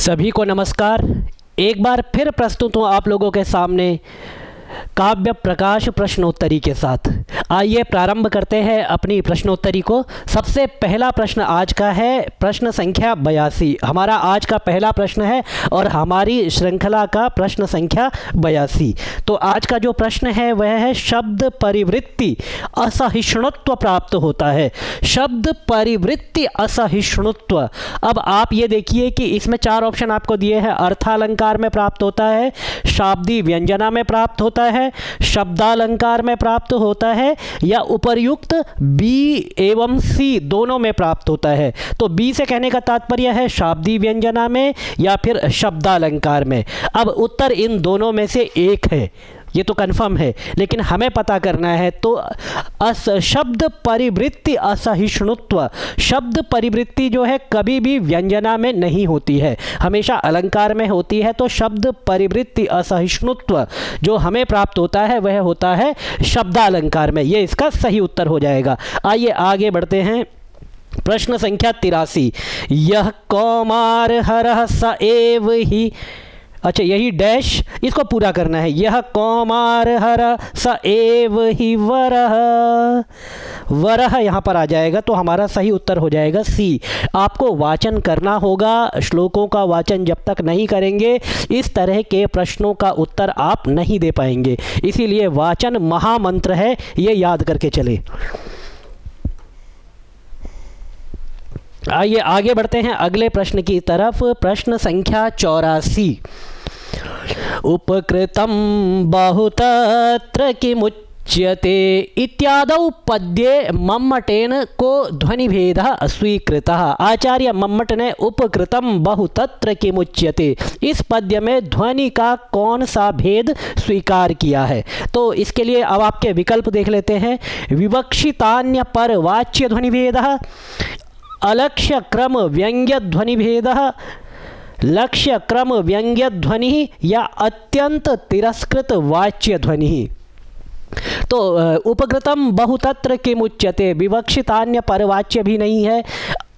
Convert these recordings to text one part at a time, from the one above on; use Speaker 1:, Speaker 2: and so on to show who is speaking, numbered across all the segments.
Speaker 1: सभी को नमस्कार। एक बार फिर प्रस्तुत हूँ आप लोगों के सामने काव्य प्रकाश प्रश्नोत्तरी के साथ। आइए प्रारंभ करते हैं अपनी प्रश्नोत्तरी को। सबसे पहला प्रश्न आज का है प्रश्न संख्या 82। हमारा आज का पहला प्रश्न है और हमारी श्रृंखला का प्रश्न संख्या 82। तो आज का जो प्रश्न है वह है शब्द परिवृत्ति असहिष्णुत्व प्राप्त होता है। शब्द परिवृत्ति असहिष्णुत्व। अब आप ये देखिए कि इसमें 4 ऑप्शन आपको दिए हैं। अर्थालंकार में प्राप्त होता है, शाब्दी व्यंजना में प्राप्त होता है, शब्दालंकार में प्राप्त होता है या उपर्युक्त बी एवं सी दोनों में प्राप्त होता है। तो बी से कहने का तात्पर्य है शाब्दी व्यंजना में या फिर शब्दालंकार में। अब उत्तर इन दोनों में से एक है, ये तो कंफर्म है, लेकिन हमें पता करना है। तो शब्द परिवृत्ति असहिष्णुत्व, शब्द परिवृत्ति जो है कभी भी व्यंजना में नहीं होती है, हमेशा अलंकार में होती है। तो शब्द परिवृत्ति असहिष्णुत्व जो हमें प्राप्त होता है वह होता है शब्दालंकार में। ये इसका सही उत्तर हो जाएगा। आइए आगे बढ़ते हैं। प्रश्न संख्या 83। यह कौमार हरः स एव ही, अच्छा यही डैश इसको पूरा करना है। यह कौमार हर स एव ही वरह, वरह यहाँ पर आ जाएगा तो हमारा सही उत्तर हो जाएगा सी। आपको वाचन करना होगा। श्लोकों का वाचन जब तक नहीं करेंगे इस तरह के प्रश्नों का उत्तर आप नहीं दे पाएंगे। इसीलिए वाचन महामंत्र है, ये याद करके चले। आइए आगे बढ़ते हैं अगले प्रश्न की तरफ। प्रश्न संख्या 84। उपकृतं बहुतत्र किमुच्यते इत्यादौ पद्ये मम्मटेन को ध्वनिभेदः स्वीकृतः। आचार्य मम्मट ने उपकृतं बहुतत्र किमुच्यते इस पद्य में ध्वनि का कौन सा भेद स्वीकार किया है। तो इसके लिए अब आपके विकल्प देख लेते हैं। विवक्षितान्य पर वाच्य ध्वनिभेदः, अलक्ष्य क्रम व्यंग्य ध्वनि भेदः, लक्ष्य क्रम व्यंग्य ध्वनि या अत्यंत तिरस्कृत वाच्य ध्वनि। तो उपकृतम बहुतत्र किमुच्यते, विवक्षितान्य परवाच्य भी नहीं है,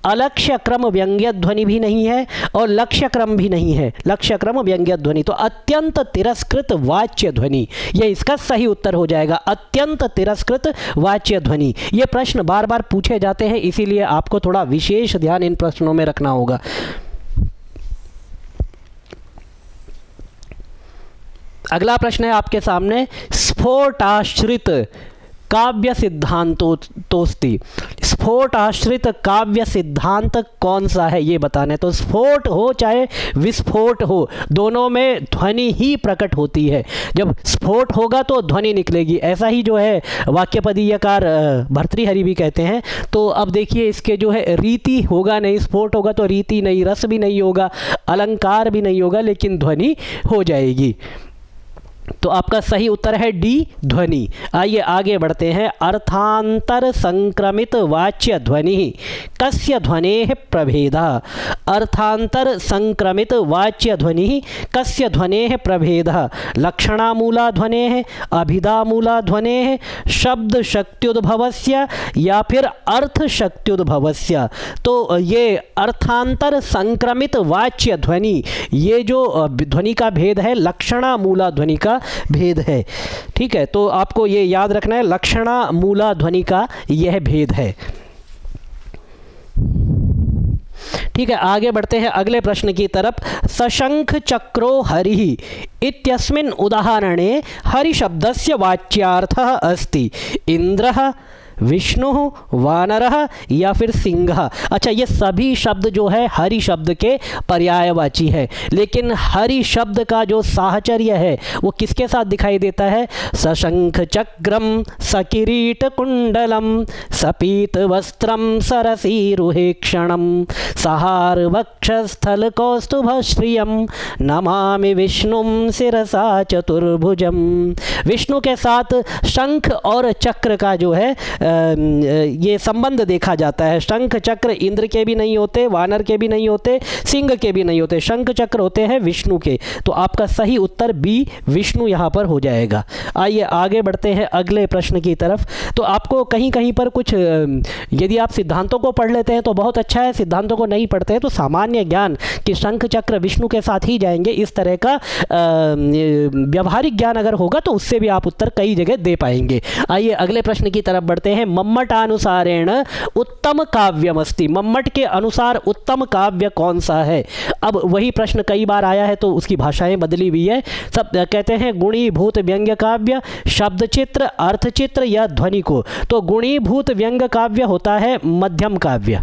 Speaker 1: अलक्ष्य क्रम व्यंग्य ध्वनि भी नहीं है और लक्ष्य क्रम भी नहीं है, लक्ष्य क्रम व्यंग्य ध्वनि। तो अत्यंत तिरस्कृत वाच्य ध्वनि, ये इसका सही उत्तर हो जाएगा। अत्यंत तिरस्कृत वाच्य ध्वनि। ये प्रश्न बार बार पूछे जाते हैं, इसीलिए आपको थोड़ा विशेष ध्यान इन प्रश्नों में रखना होगा। अगला प्रश्न है आपके सामने। स्फोटाश्रित काव्य सिद्धांतोस्ति। स्फोट आश्रित काव्य सिद्धांत कौन सा है ये बताना है। तो स्फोट हो चाहे विस्फोट हो, दोनों में ध्वनि ही प्रकट होती है। जब स्फोट होगा तो ध्वनि निकलेगी, ऐसा ही जो है वाक्यपदीयकार भर्तृहरि भी कहते हैं। तो अब देखिए इसके जो है रीति होगा नहीं, स्फोट होगा तो रीति नहीं, रस भी नहीं होगा, अलंकार भी नहीं होगा, लेकिन ध्वनि हो जाएगी। तो आपका सही उत्तर है डी, ध्वनि। आइए आगे बढ़ते हैं। अर्थांतर संक्रमित वाच्य ध्वनि कस्य ध्वनेः प्रभेदः। अर्थांतर संक्रमित वाच्य ध्वनि कस्य ध्वनेः प्रभेदः। लक्षणामूला ध्वनेः, अभिधामूला ध्वनेः, शब्द शक्त्युद्भवस्य या फिर अर्थ शक्त्युद्भवस्य। तो ये अर्थांतर संक्रमित वाच्य ध्वनि, ये जो ध्वनि का भेद है लक्षणा मूला ध्वनि का भेद है। ठीक है, तो आपको ये याद रखना है, लक्षणा मूला ध्वनि का यह भेद है। ठीक है, आगे बढ़ते हैं अगले प्रश्न की तरफ। सशंख चक्रो हरिः इत्यस्मिन् उदाहरणे हरि शब्दस्य वाच्यार्थः अस्ति इंद्रः, विष्णु, वानरः या फिर सिंह। अच्छा, ये सभी शब्द जो है हरि शब्द के पर्यायवाची है, लेकिन हरि शब्द का जो साहचर्य है वो किसके साथ दिखाई देता है। सशंख चक्रम, सकिरीट कुंडलम, सपीत वस्त्रम, सरसीरुहेक्षणम, सहार वक्षस्थल कौस्तुभश्रियम, नमामि विष्णुम शिरसा चतुर्भुजम। विष्णु के साथ शंख और चक्र का जो है ये संबंध देखा जाता है। शंख चक्र इंद्र के भी नहीं होते, वानर के भी नहीं होते, सिंह के भी नहीं होते, शंख चक्र होते हैं विष्णु के। तो आपका सही उत्तर बी विष्णु यहाँ पर हो जाएगा। आइए आगे बढ़ते हैं अगले प्रश्न की तरफ। तो आपको कहीं कहीं पर कुछ यदि आप सिद्धांतों को पढ़ लेते हैं तो बहुत अच्छा है, सिद्धांतों को नहीं पढ़ते हैं तो सामान्य ज्ञान कि शंख चक्र विष्णु के साथ ही जाएंगे, इस तरह का व्यावहारिक ज्ञान अगर होगा तो उससे भी आप उत्तर कई जगह दे पाएंगे। आइए अगले प्रश्न की तरफ बढ़ते हैं। मम्मटानुसारेण उत्तम काव्यमस्ति, मम्मट के अनुसार उत्तम काव्य कौन सा है? अब वही प्रश्न कई बार आया है तो उसकी भाषाएं बदली हुई है। सब कहते हैं गुणीभूत व्यंग्य काव्य, शब्द चित्र, अर्थ चित्र या ध्वनि को। तो गुणीभूत व्यंग्य काव्य होता है मध्यम काव्य,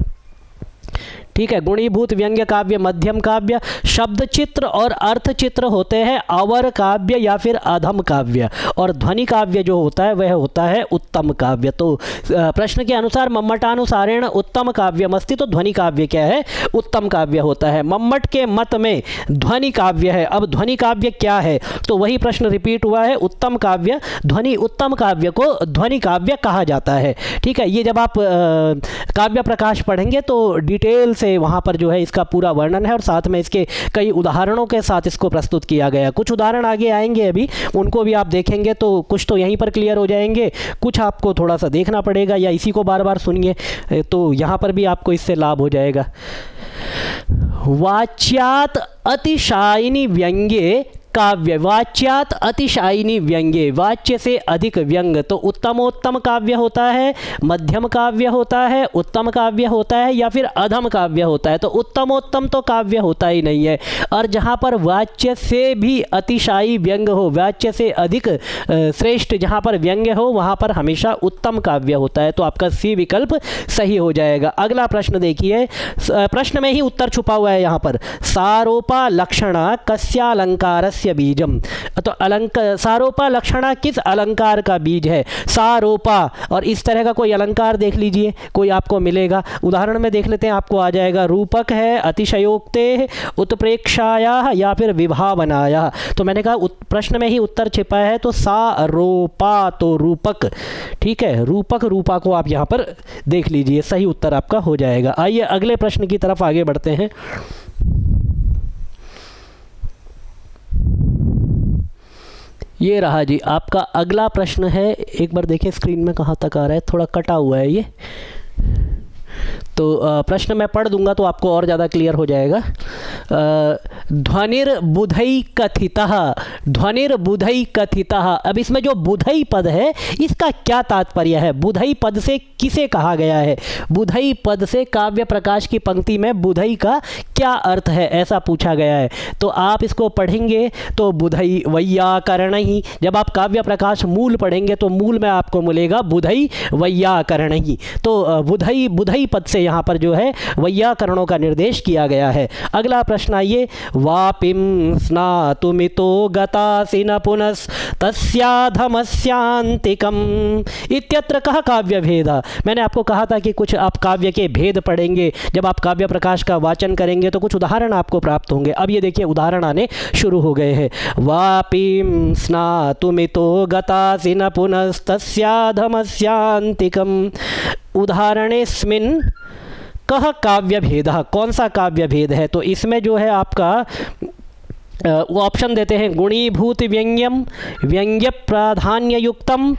Speaker 1: ठीक है, गुणीभूत व्यंग्य काव्य मध्यम काव्य। शब्द चित्र और अर्थ चित्र होते हैं अवर काव्य या फिर अधम काव्य, और ध्वनि काव्य जो होता है वह होता है उत्तम काव्य। तो प्रश्न के अनुसार मम्मटानुसारेण उत्तम काव्यमस्ति, तो ध्वनि काव्य क्या है? उत्तम काव्य होता है। मम्मट के मत में ध्वनि काव्य है। अब ध्वनि काव्य क्या है? तो वही प्रश्न रिपीट हुआ है, उत्तम काव्य ध्वनि, उत्तम काव्य को ध्वनि काव्य कहा जाता है। ठीक है, ये जब आप काव्य प्रकाश पढ़ेंगे तो डिटेल से वहाँ पर जो है इसका पूरा वर्णन है और साथ में इसके कई उदाहरणों के साथ इसको प्रस्तुत किया गया। कुछ उदाहरण आगे आएंगे, अभी उनको भी आप देखेंगे तो कुछ तो यहीं पर क्लियर हो जाएंगे, कुछ आपको थोड़ा सा देखना पड़ेगा या इसी को बार बार सुनिए तो यहाँ पर भी आपको इससे लाभ हो जाएगा। वाच्यात अतिशायिनी व्यंग्ये काव्य, वाच्यात अतिशायिनी व्यंग्ये, वाच्य से अधिक व्यंग। तो उत्तमोत्तम काव्य होता है, मध्यम काव्य होता है, उत्तम काव्य होता है या फिर अधम काव्य होता है। तो उत्तमोत्तम तो काव्य होता ही नहीं है। और जहाँ पर वाच्य से भी अतिशायी व्यंग हो, वाच्य से अधिक श्रेष्ठ जहाँ पर व्यंग्य हो, वहाँ पर हमेशा उत्तम काव्य होता है। तो आपका सी विकल्प सही हो जाएगा। अगला प्रश्न देखिए, प्रश्न में ही उत्तर छुपा हुआ है यहाँ पर। सारोपा लक्षणा कस्यालंकारस्य बीजम, तो सारोपा लक्षणा किस अलंकार का बीज है? सारोपा, और इस तरह का कोई अलंकार देख लीजिए, कोई आपको मिलेगा। उदाहरण में देख लेते हैं, आपको आ जाएगा रूपक है, अतिशयोक्ते, उत्प्रेक्षाया या फिर विभावनाया। तो मैंने कहा प्रश्न में ही उत्तर छिपा है, तो सारोपा तो रूपक, ठीक है, रूपक रूपा को आप यहाँ पर देख लीजिए, सही उत्तर आपका हो जाएगा। आइए अगले प्रश्न की तरफ आगे बढ़ते हैं। ये रहा जी आपका अगला प्रश्न है। एक बार देखिए स्क्रीन में कहाँ तक आ रहा है, थोड़ा कटा हुआ है ये, तो प्रश्न मैं पढ़ दूंगा तो आपको और ज़्यादा क्लियर हो जाएगा। ध्वनिर्बुधई कथितः, ध्वनिर्बुधई कथितः। अब इसमें जो बुधई पद है इसका क्या तात्पर्य है? बुधई पद से किसे कहा गया है? बुधई पद से काव्य प्रकाश की पंक्ति में बुधई का क्या अर्थ है, ऐसा पूछा गया है। तो आप इसको पढ़ेंगे तो बुधई वैयाकरणहि, जब आप काव्य प्रकाश मूल पढ़ेंगे तो मूल में आपको मिलेगा बुधई वैयाकरणहि। तो बुधई पद से यहाँ पर जो है वैयाकरणों का निर्देश किया गया है। अगला प्रश्न आइए, वापिम स्नातुमितो गतासि न पुनस् तस्याधमस्यांतिकम इत्यत्र कह काव्य भेदा। मैंने आपको कहा था कि कुछ आप काव्य के भेद पढ़ेंगे, जब आप काव्य प्रकाश का वाचन करेंगे तो कुछ उदाहरण आपको प्राप्त होंगे। अब ये देखिए उदाहरण आने शुरू हो गए हैं। वापिम स्नातुमितो गतासि न पुनस् तस्याधमस्यांतिकम उदाहरणेस्मिन् कह काव्य भेदः, कौन सा काव्य भेद है? तो इसमें जो है आपका वो ऑप्शन देते हैं, गुणीभूत व्यंग्यम, व्यंग्य प्राधान्य युक्तम,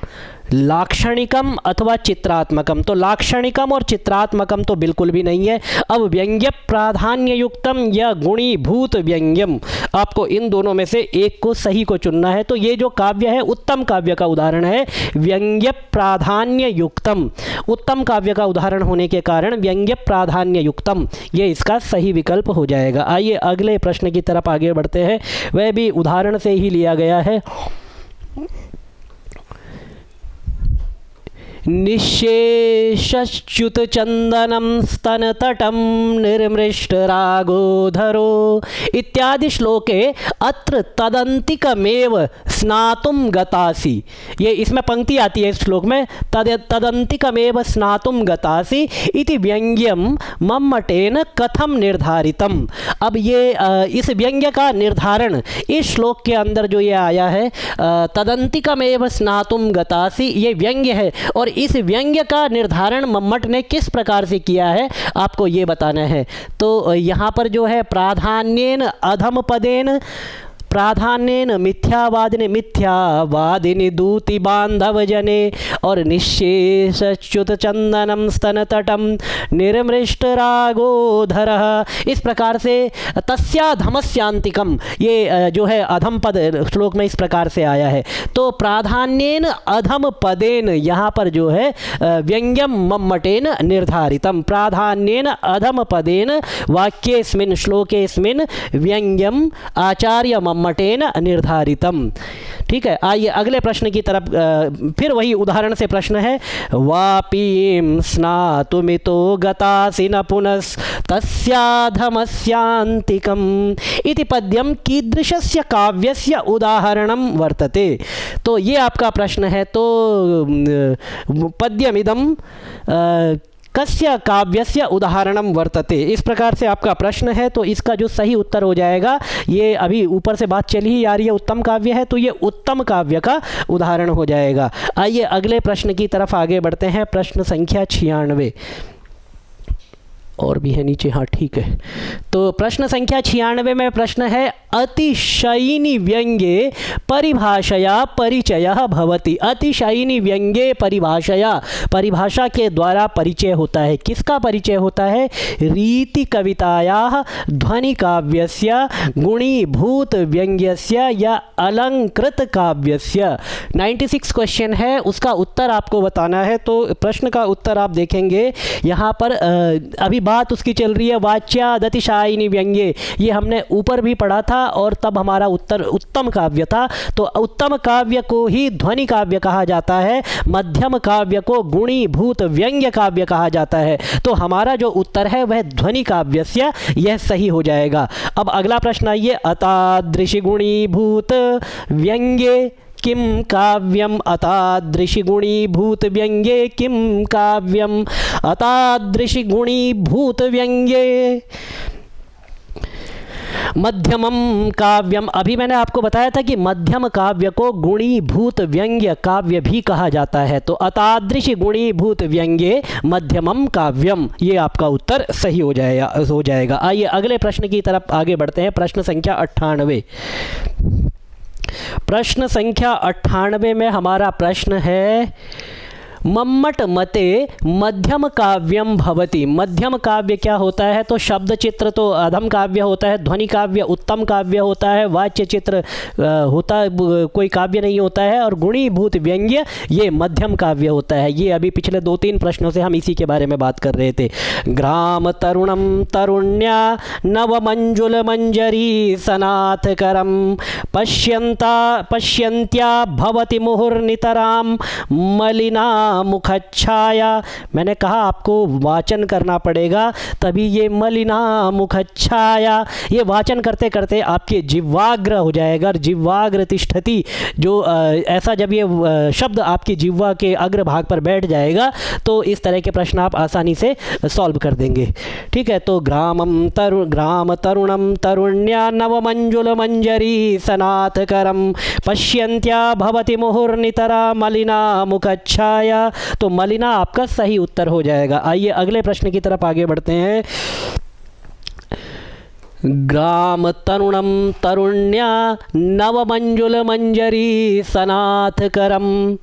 Speaker 1: लाक्षणिकम अथवा चित्रात्मकम। तो लाक्षणिकम और चित्रात्मकम तो बिल्कुल भी नहीं है। अब व्यंग्य प्राधान्य युक्तम या गुणीभूत व्यंग्यम, आपको इन दोनों में से एक को सही को चुनना है। तो ये जो काव्य है उत्तम काव्य का उदाहरण है, व्यंग्य प्राधान्य युक्तम, उत्तम काव्य का उदाहरण होने के कारण व्यंग्य प्राधान्य युक्तम ये इसका सही विकल्प हो जाएगा। आइए अगले प्रश्न की तरफ आगे बढ़ते हैं, वह भी उदाहरण से ही लिया गया है। निःशेषच्युत चंदनम स्तनतटम निर्मृष्ट रागोधरो इत्यादि श्लोके अत्र तदंतिकमेव स्नातुम गतासि। ये इसमें पंक्ति आती है इस श्लोक में, तदंतिकमेव स्नातुम गतासि इति व्यंग्यम मम्मटेन कथम निर्धारितम। अब ये इस व्यंग्य का निर्धारण इस श्लोक के अंदर जो ये आया है, तदंतिकमेव स्नातुम गतासि, ये व्यंग्य है और इस व्यंग्य का निर्धारण मम्मट ने किस प्रकार से किया है आपको ये बताना है। तो यहाँ पर जो है प्राधान्येन अधम पदेन, प्राधान्येन मिथ्यावादिनि दूति बांधव जने और निश्शेषच्युत चंदनम स्तन तटम निर्मृष्ट रागोधर, इस प्रकार से तस्याधमस्यांतिकम, ये जो है अधम पद श्लोक में इस प्रकार से आया है। तो प्राधान्येन अधम पदेन, यहाँ पर जो है व्यंग्यम मम्मटेन निर्धारितम, प्राधान्येन अधम पदेन वाक्येस्मिन् श्लोकेस्मिन् व्यंग्यम आचार्य मम्मटेन निर्धारितम। ठीक है, आइए अगले प्रश्न की तरफ। फिर वही उदाहरण से प्रश्न है, वापीं स्नातुमितो गतासि न पुनस्तस्याधमस्यांतिकम् इति पद्यम कीदृशस्य काव्यस्य उदाहरणं वर्तते। तो ये आपका प्रश्न है। तो पद्यमिदं कस्य काव्यस्य उदाहरणं वर्तते, इस प्रकार से आपका प्रश्न है। तो इसका जो सही उत्तर हो जाएगा, ये अभी ऊपर से बात चली ही आ रही है, उत्तम काव्य है, तो ये उत्तम काव्य का उदाहरण हो जाएगा। आइए अगले प्रश्न की तरफ आगे बढ़ते हैं। प्रश्न संख्या 96 और भी है नीचे, हाँ ठीक है। तो प्रश्न संख्या 96 में प्रश्न है, अतिशयिनी व्यंग्ये परिभाषया परिचयः भवति। अतिशयिनी व्यंग्ये परिभाषया, परिभाषा के द्वारा परिचय होता है। किसका परिचय होता है? रीति कवितायाः ध्वनि काव्यस्य गुणीभूत व्यंग्यस्य या अलंकृत काव्यस्य। 96 क्वेश्चन है, उसका उत्तर आपको बताना है। तो प्रश्न का उत्तर आप देखेंगे यहाँ पर, अभी बात उसकी चल रही है वाच्यादतिशायिनी व्यंग्ये, ये हमने ऊपर भी पढ़ा था और तब हमारा उत्तर उत्तम काव्य था। तो उत्तम काव्य को ही ध्वनि काव्य कहा जाता है, मध्यम काव्य को गुणीभूत व्यंग्य काव्य कहा जाता है। तो हमारा जो उत्तर है वह ध्वनि काव्यस्य, यह सही हो जाएगा। अब अगला प्रश्न आइए, अतादृशि गुणीभूत व्यंग्ये किम काव्यम, अतादृशि गुणीभूत व्यंग्ये किम काव्यम, अतादृशि गुणीभूत व्यंग्ये मध्यमम काव्यम। अभी मैंने आपको बताया था कि मध्यम काव्य को गुणीभूत व्यंग्य काव्य भी कहा जाता है। तो अतादृशि गुणीभूत व्यंग्ये मध्यमम काव्यम, ये आपका उत्तर सही हो जाएगा। आइए अगले प्रश्न की तरफ आगे बढ़ते हैं। प्रश्न संख्या 98। प्रश्न संख्या 98 में हमारा प्रश्न है, मम्मट मते मध्यम काव्यम भवति। मध्यम काव्य क्या होता है? तो शब्द चित्र तो अधम काव्य होता है, ध्वनि काव्य उत्तम काव्य होता है, वाच्य चित्र होता कोई काव्य नहीं होता है, और गुणीभूत व्यंग्य ये मध्यम काव्य होता है। ये अभी पिछले 2-3 प्रश्नों से हम इसी के बारे में बात कर रहे थे। ग्राम तरुणम तरुण्या नव मंजुल मंजरी सनाथकरम पश्यन्त्या भवति मुहुर्नितराम मलिना मुखच्छाया। मैंने कहा आपको वाचन करना पड़ेगा, तभी ये मलिना मुखच्छाया, ये वाचन करते करते आपके जिह्वाग्र हो जाएगा। और जिह्वाग्र तिष्ठति, जो ऐसा जब ये शब्द आपकी जिह्वा के अग्र भाग पर बैठ जाएगा तो इस तरह के प्रश्न आप आसानी से सॉल्व कर देंगे। ठीक है, तो ग्राम तरुणम तरुण्या नव मंजुल मंजरी सनाथकरम पश्यन्त्या भवति मुहुर्नितरा मलिना मुखच्छाया। तो मलिना आपका सही उत्तर हो जाएगा। आइए अगले प्रश्न की तरफ आगे बढ़ते हैं। ग्राम तरुणम तरुण्या नव मंजुल मंजरी सनाथकरम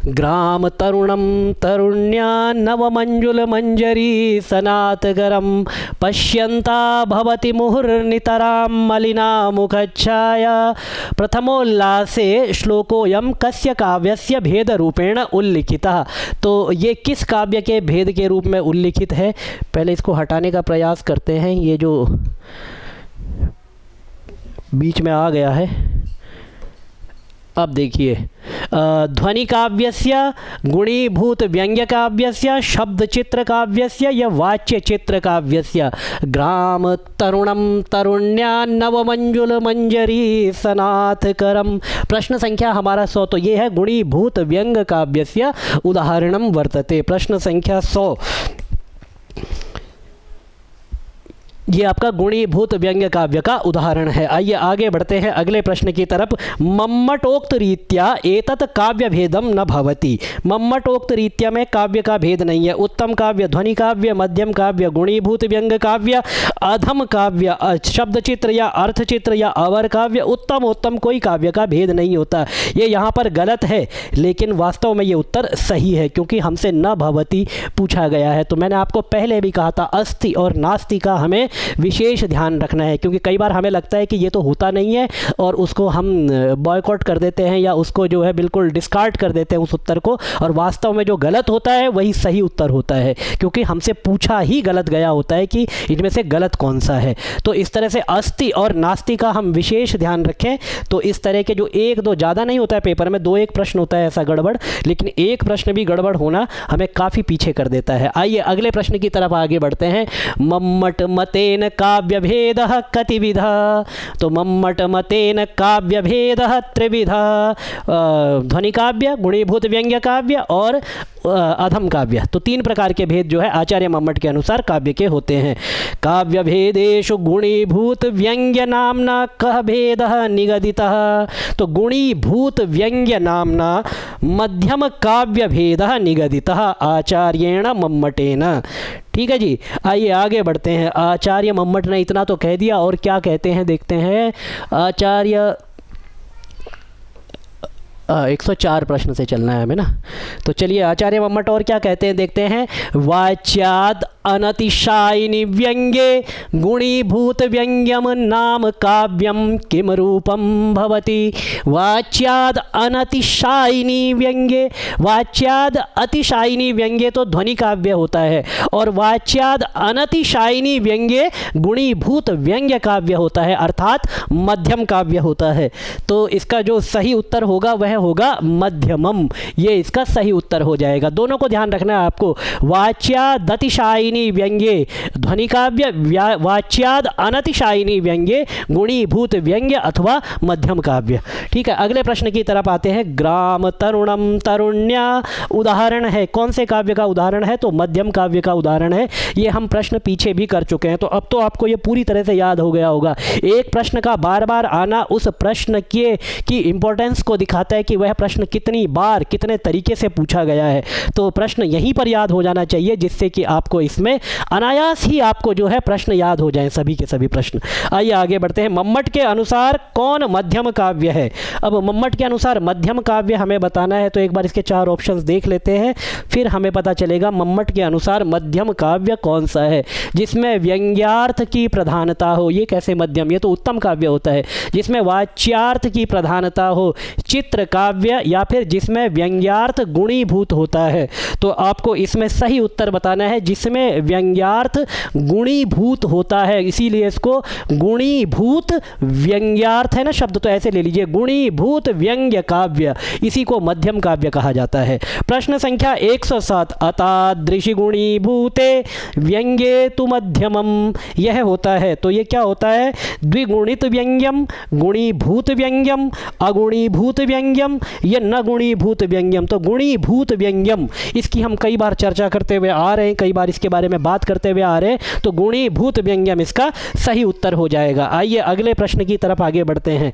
Speaker 1: ग्राम तरुणम तरुण्या नव मंजुल मंजरी सनाथकरम पश्यन्ता भवति मुहुर्नितराम मलिना मुखच्छाया। प्रथमोल्लासे श्लोकोऽयं कस्य काव्यस्य भेद रूपेण उल्लिखितः। तो ये किस काव्य के भेद के रूप में उल्लिखित है? पहले इसको हटाने का प्रयास करते हैं, ये जो बीच में आ गया है। अब देखिए, ध्वनि काव्यस्य, गुणीभूत व्यंग्य काव्यस्य, शब्द चित्र काव्यस्य या वाच्य चित्र काव्यस्य। ग्राम तरुणम तरुण्या नव मंजुल मंजरी सनाथकरम। प्रश्न संख्या हमारा 100। तो ये है गुणीभूत व्यंग्य काव्यस्य उदाहरणम वर्तते। प्रश्न संख्या 100। ये आपका गुणीभूत व्यंग्य काव्य का उदाहरण है। आइए आगे बढ़ते हैं अगले प्रश्न की तरफ। मम्मटोक्त रीत्या एतत् काव्य भेदम न भवति। मम्मटोक्त रीत्या में काव्य का भेद नहीं है। उत्तम काव्य, ध्वनि काव्य, मध्यम काव्य, गुणीभूत व्यंग्य काव्य, अधम काव्य, शब्द चित्र या अर्थ चित्र या अवर काव्य, उत्तम उत्तम कोई काव्य का भेद नहीं होता। ये यहाँ पर गलत है, लेकिन वास्तव में ये उत्तर सही है, क्योंकि हमसे न भवति पूछा गया है। तो मैंने आपको पहले भी कहा था अस्ति और नास्ति का हमें विशेष ध्यान रखना है, क्योंकि कई बार हमें लगता है कि ये तो होता नहीं है और उसको हम बॉयकॉट कर देते हैं या उसको जो है बिल्कुल डिस्कार्ड कर देते हैं उस उत्तर को, और वास्तव में जो गलत होता है वही सही उत्तर होता है, क्योंकि हमसे पूछा ही गलत गया होता है कि इनमें से गलत कौन सा है। तो इस तरह से अस्ति और नास्ति का हम विशेष ध्यान रखें। तो इस तरह के जो एक दो, ज़्यादा नहीं होता है पेपर में, 2-1 प्रश्न होता है ऐसा गड़बड़, लेकिन एक प्रश्न भी गड़बड़ होना हमें काफ़ी पीछे कर देता है। आइए अगले प्रश्न की तरफ आगे बढ़ते हैं। मम्मट मतेन काव्य भेदः कतिविधः। तो मम्मट मतेन काव्य भेदः त्रिविधः। ध्वनि काव्य, गुणीभूत व्यंग्य काव्य और अधम काव्य। तो 3 प्रकार के भेद जो है आचार्य मम्मट के अनुसार काव्य के होते हैं। काव्य भेदेषु गुणीभूत व्यंग्य नामना कः भेदः निगदितः। तो गुणीभूत व्यंग्य नामना मध्यम काव्य भेदः निगदितः आचार्येण मम्मटेन। ठीक है जी, आइए आगे बढ़ते हैं। आचार्य मम्मट ने इतना तो कह दिया, और क्या कहते हैं देखते हैं। आचार्य 104 प्रश्न से चलना है हमें ना, तो चलिए आचार्य मम्मट और क्या कहते हैं देखते हैं। वाच्याद अनतिशायिनी व्यंग्ये गुणीभूत व्यंग्यम नाम काव्यम किम रूपम भवति। वाच्याद अनतिशायिनी व्यंग्ये, वाच्याद अतिशायिनी व्यंग्ये तो ध्वनि काव्य होता है, और वाच्याद अनतिशायिनी व्यंग्ये गुणीभूत व्यंग्य काव्य होता है, अर्थात मध्यम काव्य होता है। तो इसका जो सही उत्तर होगा वह होगा मध्यमम। ये इसका सही उत्तर हो जाएगा। दोनों को ध्यान रखना है आपको। वाच्याद अतिशायिनी व्यंग्ये ध्वनि काव्य, वाच्याद अनतिशायिनी व्यंग्ये गुणीभूत व्यंग्य अथवा मध्यम काव्य। ठीक है, अगले प्रश्न की तरफ आते हैं। ग्राम तरुणम तरुण्या उदाहरण है। कौन से काव्य का उदाहरण है? तो मध्यम काव्य का उदाहरण है। ये हम प्रश्न पीछे भी कर चुके हैं, तो अब तो आपको ये पूरी तरह से याद हो गया होगा। एक प्रश्न का बार बार आना उस प्रश्न की इंपॉर्टेंस को दिखाता है कि वह प्रश्न कितनी बार कितने तरीके से पूछा गया है। तो प्रश्न यहीं पर याद हो जाना चाहिए, जिससे कि आपको इसमें अनायास ही आपको जो है प्रश्न याद हो जाएं, सभी के सभी प्रश्न। आइए आगे बढ़ते हैं। मम्मट के अनुसार कौन मध्यम काव्य है? अब मम्मट के अनुसार मध्यम काव्य हमें बताना है, तो एक बार इसके 4 ऑप्शंस देख लेते हैं, फिर हमें पता चलेगा मम्मट के अनुसार मध्यम काव्य कौन सा है। जिसमें व्यंग्यार्थ की प्रधानता हो, ये कैसे मध्यम? ये तो उत्तम काव्य होता है। जिसमें वाच्यार्थ की प्रधानता हो, चित्र काव्य, या फिर जिसमें व्यंग्यार्थ गुणीभूत होता है। तो आपको इसमें सही उत्तर बताना है जिसमें व्यंग्यार्थ गुणीभूत होता है, इसीलिए इसको गुणीभूत व्यंग्यार्थ है ना शब्द, तो ऐसे ले लीजिए, गुणीभूत व्यंग्य काव्य, इसी को मध्यम काव्य कहा जाता है। प्रश्न संख्या 107। अतादृशि गुणीभूते व्यंग्ये तु मध्यमम, यह होता है। तो ये क्या होता है? द्विगुणित व्यंग्यम, गुणीभूत व्यंग्यम, अगुणीभूत व्यंग्यम, यह न गुणीभूत व्यंग्यम। तो गुणीभूत व्यंग्यम, इसकी हम कई बार चर्चा करते हुए आ रहे हैं, कई बार इसके बारे में बात करते हुए आ रहे हैं, तो गुणीभूत व्यंग्यम इसका सही उत्तर हो जाएगा। आइए अगले प्रश्न की तरफ आगे बढ़ते हैं।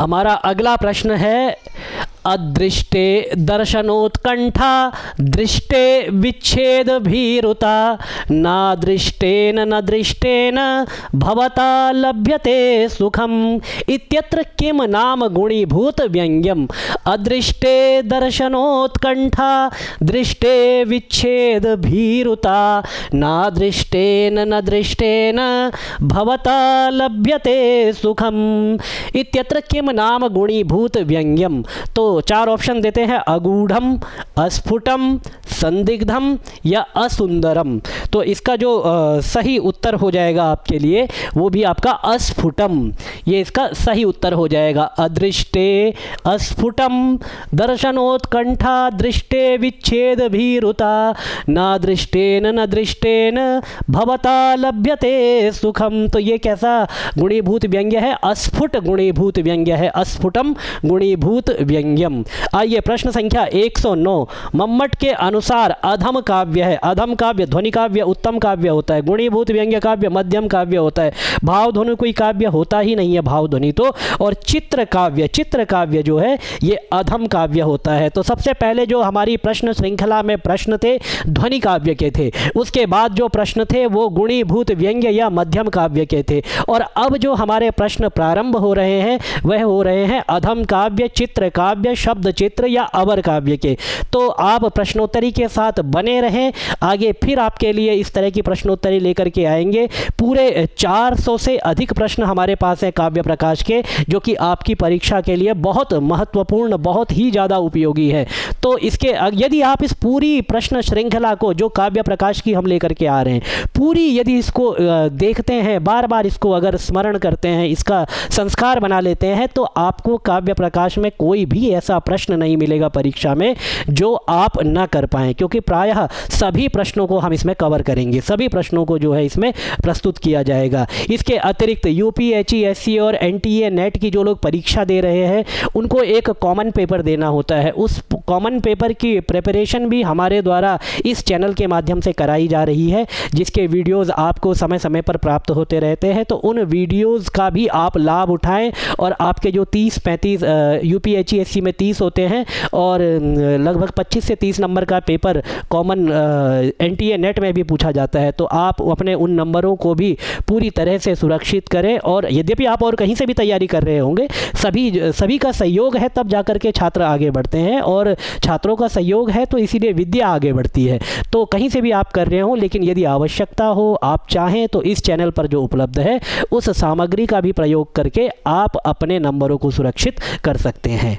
Speaker 1: हमारा अगला प्रश्न है। अदृष्टे दर्शनोत्कंठा दृष्टे विच्छेद भीरुता नादृष्टेन न दृष्टेन भवता लभ्यते सुखम इत्यत्र किम नाम गुणीभूत व्यंग्यम। अदृष्टे दर्शनोत्कंठा दृष्टे विच्छेद भीरुता नादृष्टेन न दृष्टेन भवता लभ्यते सुखम इत्यत्र किम नाम गुणीभूत व्यंग्यम। तो 4 ऑप्शन देते हैं। अगूढ़म, अस्फुटम, संदिग्धम या असुंदरम। तो इसका जो सही उत्तर हो जाएगा आपके लिए, वो भी आपका अस्फुटम, ये इसका सही उत्तर हो जाएगा। अदृष्टे अस्फुटम दर्शनोत्कंठा दृष्टे विच्छेद भीरुता ना दृष्टेन न दृष्टेन भवता लभ्यते सुखम। तो ये कैसा गुणीभूत व्यंग्य है? अस्फुट गुणीभूत व्यंग्य है, अस्फुटम गुणीभूत व्यंग्यम। मध्यम। आइए प्रश्न संख्या 109, मम्मट के अनुसार अधम काव्य है। अधम काव्य ध्वनि काव्य उत्तम काव्य होता है, गुणीभूत व्यंग्य काव्य मध्यम काव्य होता है, भाव ध्वनि कोई काव्य होता ही नहीं है, भाव ध्वनि तो, और चित्र काव्य जो है ये अधम काव्य होता है। तो सबसे पहले जो हमारी प्रश्न श्रृंखला में प्रश्न थे ध्वनि काव्य के थे, उसके बाद जो प्रश्न थे वो गुणीभूत व्यंग्य या मध्यम काव्य के थे, और अब जो हमारे प्रश्न प्रारंभ हो रहे हैं वह हो रहे हैं अधम काव्य, चित्र काव्य, शब्द चित्र या अवर काव्य के। तो आप प्रश्नोत्तरी के साथ बने रहें, आगे फिर आपके लिए इस तरह की प्रश्नोत्तरी लेकर के आएंगे। पूरे 400 से अधिक प्रश्न हमारे पास हैं काव्य प्रकाश के, जो कि आपकी परीक्षा के लिए बहुत महत्वपूर्ण, बहुत ही ज़्यादा उपयोगी है। तो इसके यदि आप इस पूरी प्रश्न श्रृंखला को जो काव्य प्रकाश की हम लेकर के आ रहे हैं, पूरी यदि इसको देखते हैं, बार बार इसको अगर स्मरण करते हैं, इसका संस्कार बना लेते हैं, तो आपको काव्य प्रकाश में कोई भी ऐसा प्रश्न नहीं मिलेगा परीक्षा में जो आप ना कर पाएँ, क्योंकि प्रायः सभी प्रश्नों को हम इसमें कवर करेंगे, सभी प्रश्नों को जो है इसमें प्रस्तुत किया जाएगा। इसके अतिरिक्त यूपीएससी, एससी और एनटीए नेट की जो लोग परीक्षा दे रहे हैं उनको एक कॉमन पेपर देना होता है। उस कॉमन पेपर की प्रिपरेशन भी हमारे द्वारा इस चैनल के माध्यम से कराई जा रही है, जिसके वीडियोस आपको समय समय पर प्राप्त होते रहते हैं। तो उन वीडियोस का भी आप लाभ उठाएं, और आपके जो 30-35 यूपीएससी एससी में 30 होते हैं और लगभग 25 से 30 नंबर का पेपर कॉमन एनटीए नेट में भी पूछा जाता है, तो आप अपने उन नंबरों को भी पूरी तरह से सुरक्षित करें। और यद्यपि आप और कहीं से भी तैयारी कर रहे होंगे, सभी का सहयोग है तब जाकर के छात्र आगे बढ़ते हैं, और छात्रों का सहयोग है तो इसीलिए विद्या आगे बढ़ती है। तो कहीं से भी आप कर रहे हो, लेकिन यदि आवश्यकता हो, आप चाहें तो इस चैनल पर जो उपलब्ध है उस सामग्री का भी प्रयोग करके आप अपने नंबरों को सुरक्षित कर सकते हैं।